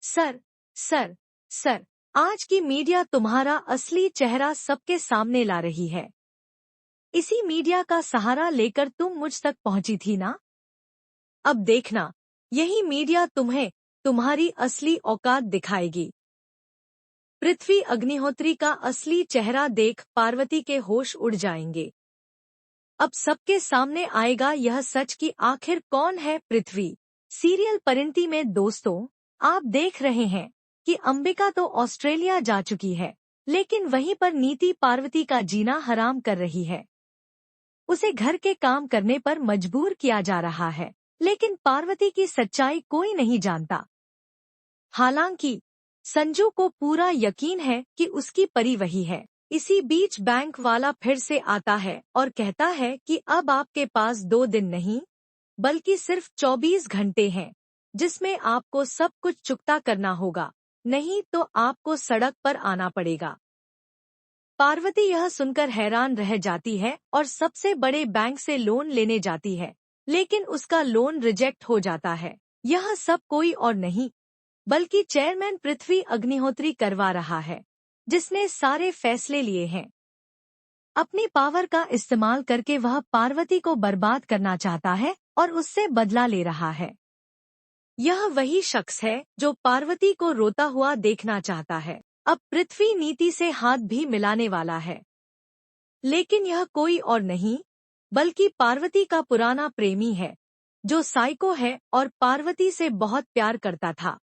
Sir, sir, sir, आज की media तुम्हारा असली चेहरा सबके सामने ला रही है। इसी मीडिया का सहारा लेकर तुम मुझ तक पहुंची थी ना? अब देखना, यही मीडिया तुम्हें तुम्हारी असली औकात दिखाएगी। पृथ्वी अग्निहोत्री का असली चेहरा देख पार्वती के होश उड़ जाएंगे। अब सबके सामने आएगा यह सच कि आखिर कौन है पृथ्वी। सीरियल परिणति में दोस्तों, आप देख रहे हैं कि अंबिका तो ऑस्ट्रेलिया जा चुकी है, लेकिन वहीं पर नीति पार्वती का जीना हराम कर रही है। उसे घर के काम करने पर मजबूर किया जा रहा है, लेकिन पार्वती की सच्चाई कोई नहीं जानता। हालांकि संजू को पूरा यकीन है कि उसकी परी वही है। इसी बीच बैंक वाला फिर से आता है और कहता है कि अब आपके पास 2 दिन नहीं, बल्कि सिर्फ 24 घंटे हैं, जिसमें आपको सब कुछ चुकता करना होगा, नहीं तो आपको सड़क पर आना पड़ेगा। पार्वती यह सुनकर हैरान रह जाती है और सबसे बड़े बैंक से लोन लेने जाती है, लेकिन उसका लोन रिजेक्ट हो जाता है। यह सब कोई और नहीं, बल्कि चेयरमैन पृथ्वी अग्निहोत्री करवा रहा है, जिसने सारे फैसले लिए हैं। अपनी पावर का इस्तेमाल करके वह पार्वती को बर्बाद करना चाहता है और उससे बदला ले रहा है। यह वही शख्स है जो पार्वती को रोता हुआ देखना चाहता है। अब पृथ्वी नीति से हाथ भी मिलाने वाला है, लेकिन यह कोई और नहीं, बल्कि पार्वती का पुराना प्रेमी है, जो साइको है और पार्वती से बहुत प्यार करता था।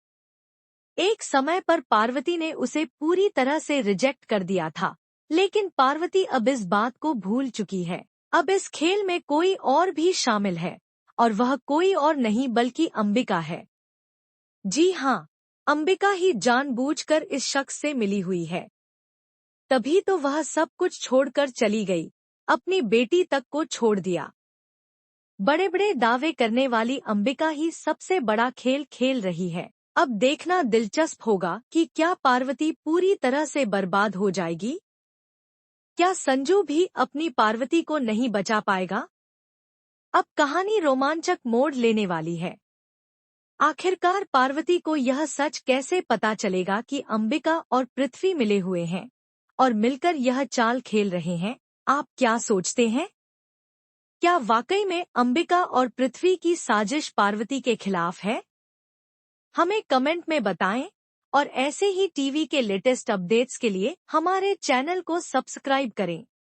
एक समय पर पार्वती ने उसे पूरी तरह से रिजेक्ट कर दिया था, लेकिन पार्वती अब इस बात को भूल चुकी है। अब इस खेल में कोई और भी शामिल है, और वह कोई और नहीं बल्कि अंबिका है। जी हाँ, अंबिका ही जानबूझकर इस शख्स से मिली हुई है। तभी तो वह सब कुछ छोड़कर चली गई, अपनी बेटी तक को छोड़ दिया। बड़े बड़े दावे करने वाली अंबिका ही सबसे बड़ा खेल खेल रही है। अब देखना दिलचस्प होगा कि क्या पार्वती पूरी तरह से बर्बाद हो जाएगी? क्या संजू भी अपनी पार्वती को नहीं बचा पाएगा? अब कहानी रोमांचक मोड़ लेने वाली है। आखिरकार पार्वती को यह सच कैसे पता चलेगा कि अंबिका और पृथ्वी मिले हुए हैं और मिलकर यह चाल खेल रहे हैं? आप क्या सोचते हैं? क्या वाकई में अंबिका और पृथ्वी की साजिश पार्वती के खिलाफ है? हमें कमेंट में बताएं, और ऐसे ही टीवी के लेटेस्ट अपडेट्स के लिए हमारे चैनल को सब्सक्राइब करें।